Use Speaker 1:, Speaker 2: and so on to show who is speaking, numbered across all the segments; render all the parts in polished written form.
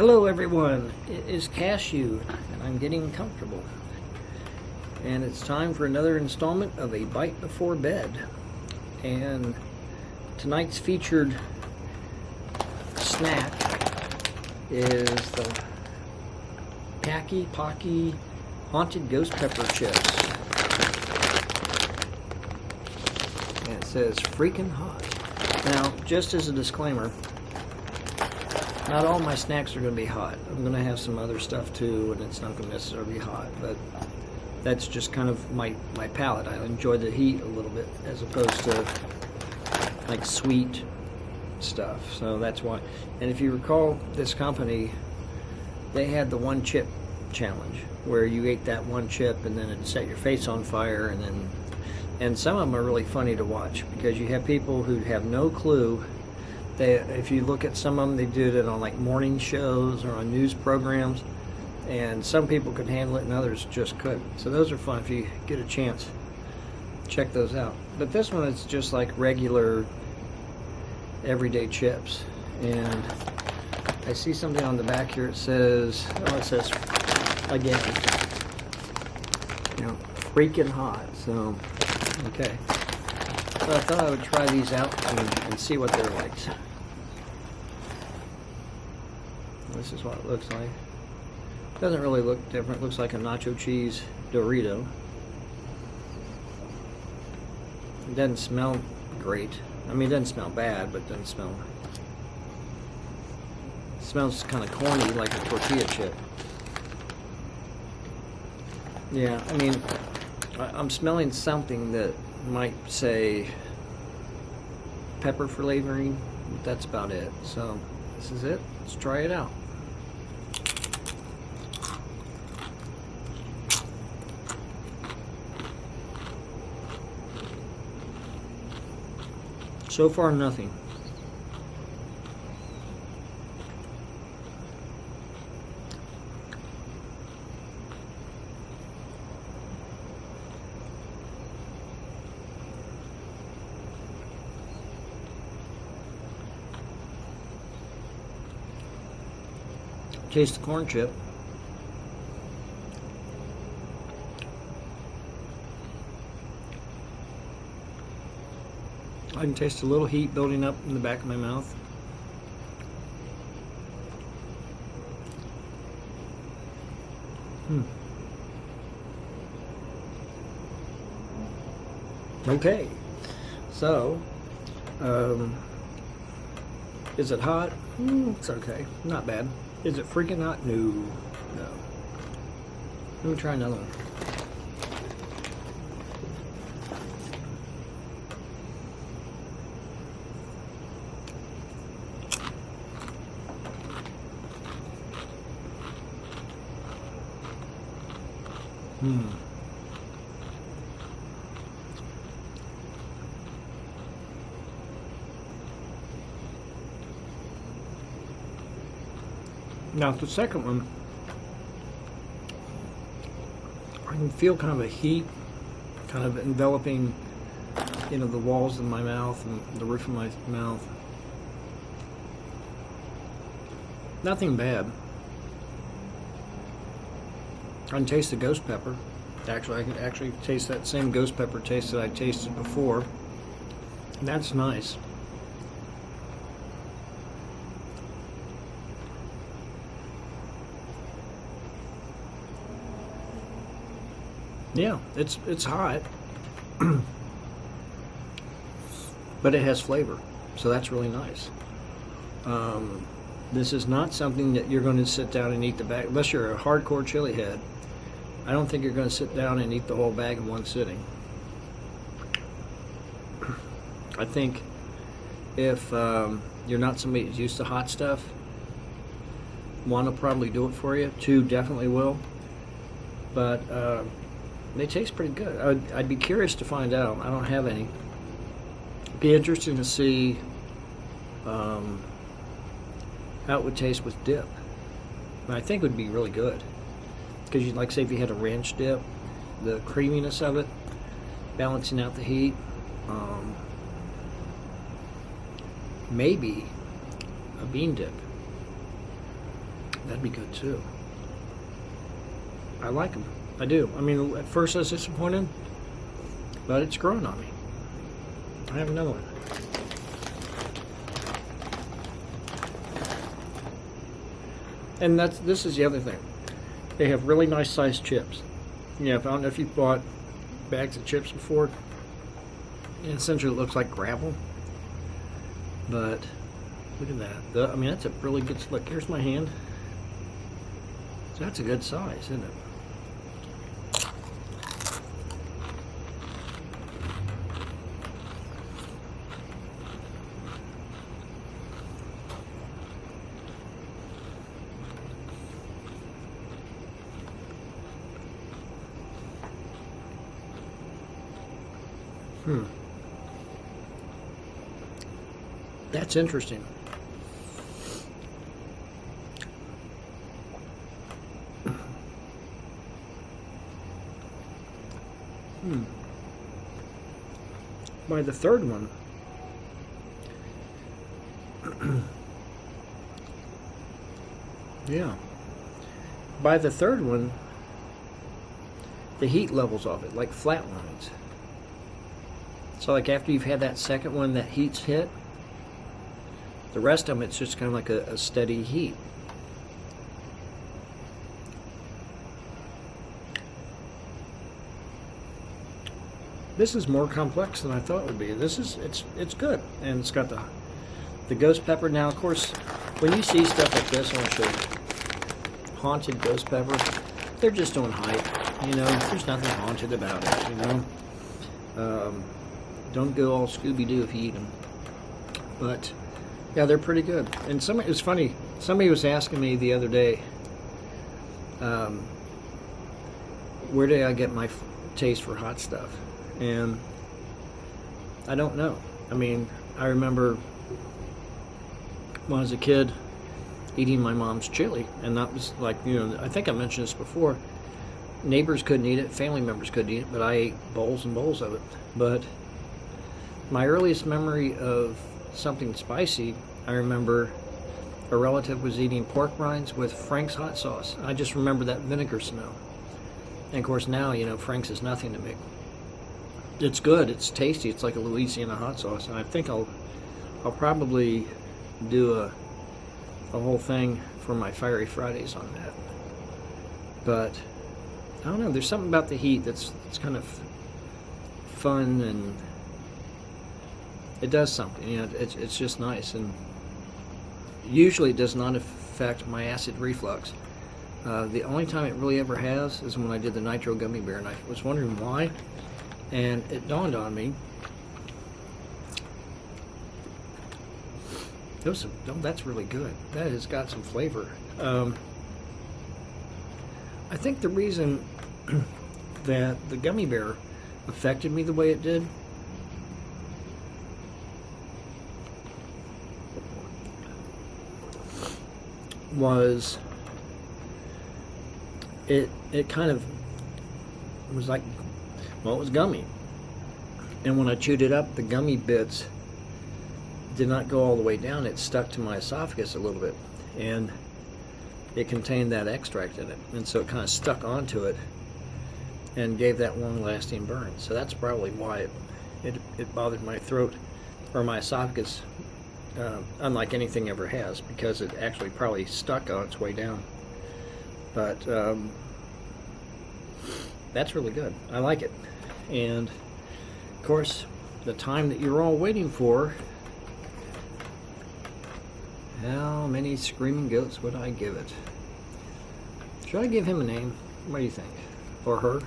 Speaker 1: Hello everyone, it is Cashew and I'm getting comfortable. And it's time for another installment of A Bite Before Bed. And tonight's featured snack is the Paqui Haunted Ghost Pepper chips. And it says freaking hot. Now, just as a disclaimer, not all my snacks are going to be hot. I'm going to have some other stuff too, and it's not going to necessarily be hot, but that's just kind of my palate. I enjoy the heat a little bit as opposed to like sweet stuff, so that's why. And if you recall, this company, they had the one chip challenge where you ate that one chip and then it set your face on fire, and some of them are really funny to watch because you have people who have no clue. If you look at some of them, they do it on like morning shows or on news programs, and some people could handle it and others just couldn't. So those are fun if you get a chance. Check those out. But this one is just like regular everyday chips. And I see something on the back here. It says, again, you know, freaking hot. So, okay. So I thought I would try these out and see what they're like. This is what it looks like. Doesn't really look different. It looks like a nacho cheese Dorito. It doesn't smell great. I mean, it doesn't smell bad, but it doesn't smell... It smells kind of corny, like a tortilla chip. Yeah, I mean, I'm smelling something that might say pepper flavoring, but that's about it. So this is it. Let's try it out. So far, nothing. Taste the corn chip. I can taste a little heat building up in the back of my mouth. Okay, so is it hot? It's okay, not bad. Is it freaking hot? No. Let me try another one. Now the second one, I can feel kind of a heat kind of enveloping, you know, the walls of my mouth and the roof of my mouth. Nothing bad. I can taste the ghost pepper. Actually, I can actually taste that same ghost pepper taste that I tasted before. And that's nice. Yeah, it's hot, but it has flavor, so that's really nice. This is not something that you're going to sit down and eat the bag, unless you're a hardcore chili head. I don't think you're going to sit down and eat the whole bag in one sitting. I think if you're not somebody who's used to hot stuff, one will probably do it for you, two definitely will, but they taste pretty good. I'd be curious to find out. I don't have any. Be interesting to see how it would taste with dip. And I think it would be really good. Because you'd like, say, if you had a ranch dip, the creaminess of it, balancing out the heat. Maybe a bean dip. That'd be good too. I like them. I do. I mean, at first I was disappointed, but it's growing on me. I have another one. And this is the other thing. They have really nice sized chips. Yeah, I don't know if you've bought bags of chips before. And essentially it looks like gravel. But look at that. I mean, that's a really good look. Here's my hand. So that's a good size, isn't it? That's interesting. By the third one, yeah. By the third one, the heat levels off it, like flatlines. So like after you've had that second one, that heat's hit, the rest of them, it's just kind of like a steady heat. This is more complex than I thought it would be. It's good, and it's got the ghost pepper. Now, of course, when you see stuff like this, I want to show you. Haunted ghost pepper. They're just on hype. You know, there's nothing haunted about it. You know, don't go all Scooby-Doo if you eat them. But yeah, they're pretty good. And it was funny. Somebody was asking me the other day, where did I get my taste for hot stuff? And I don't know. I mean, I remember when I was a kid eating my mom's chili, and that was like, you know, I think I mentioned this before. Neighbors couldn't eat it, family members couldn't eat it, but I ate bowls and bowls of it. But my earliest memory of something spicy, I remember a relative was eating pork rinds with Frank's hot sauce. I just remember that vinegar smell. And of course now, you know, Frank's is nothing to me. It's good, it's tasty, it's like a Louisiana hot sauce, and I think I'll probably do a whole thing for my Fiery Fridays on that. But I don't know, there's something about the heat that's kind of fun, and it does something. You know, it's just nice, and usually it does not affect my acid reflux. The only time it really ever has is when I did the nitro gummy bear, and I was wondering why, and it dawned on me. That's really good. That has got some flavor. I think the reason that the gummy bear affected me the way it did was it kind of was like, well, it was gummy, and when I chewed it up, the gummy bits did not go all the way down. It stuck to my esophagus a little bit, and it contained that extract in it, and so it kind of stuck onto it and gave that long-lasting burn. So that's probably why it bothered my throat or my esophagus, unlike anything ever has, because it actually probably stuck on its way down. But that's really good. I like it. And of course, the time that you're all waiting for, how many screaming goats would I give it? Should I give him a name? What do you think? Or her?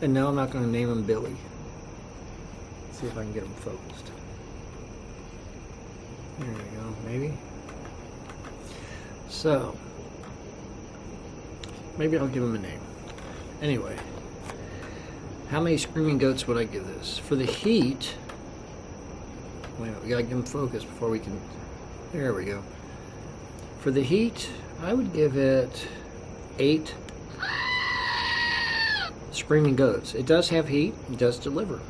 Speaker 1: And no, I'm not going to name him Billy. Let's see if I can get him focused. There we go, maybe. So, maybe I'll give him a name. Anyway, how many screaming goats would I give this? For the heat, wait a minute, we gotta give him focus before we can. There we go. For the heat, I would give it 8 screaming goats. It does have heat, it does deliver.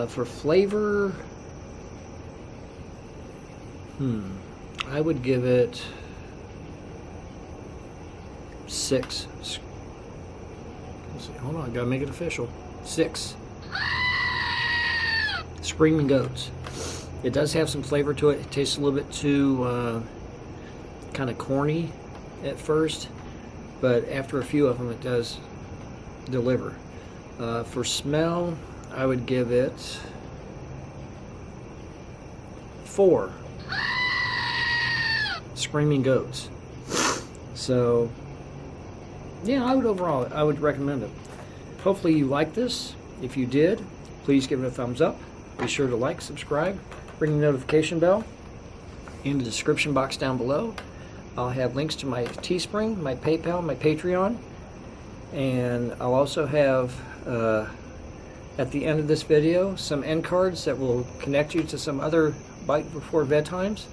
Speaker 1: For flavor, I would give it 6. Let's see, hold on, I gotta make it official. 6 Screaming Goats. It does have some flavor to it. It tastes a little bit too kind of corny at first, but after a few of them, it does deliver. For smell, I would give it 4 Screaming Goats. So, yeah, I would recommend it. Hopefully you like this. If you did, please give it a thumbs up. Be sure to like, subscribe, ring the notification bell. In the description box down below, I'll have links to my Teespring, my PayPal, my Patreon, and I'll also have at the end of this video some end cards that will connect you to some other Bite Before Bedtimes.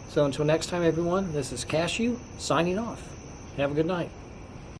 Speaker 1: So until next time, everyone, this is Cashew signing off. Have a good night.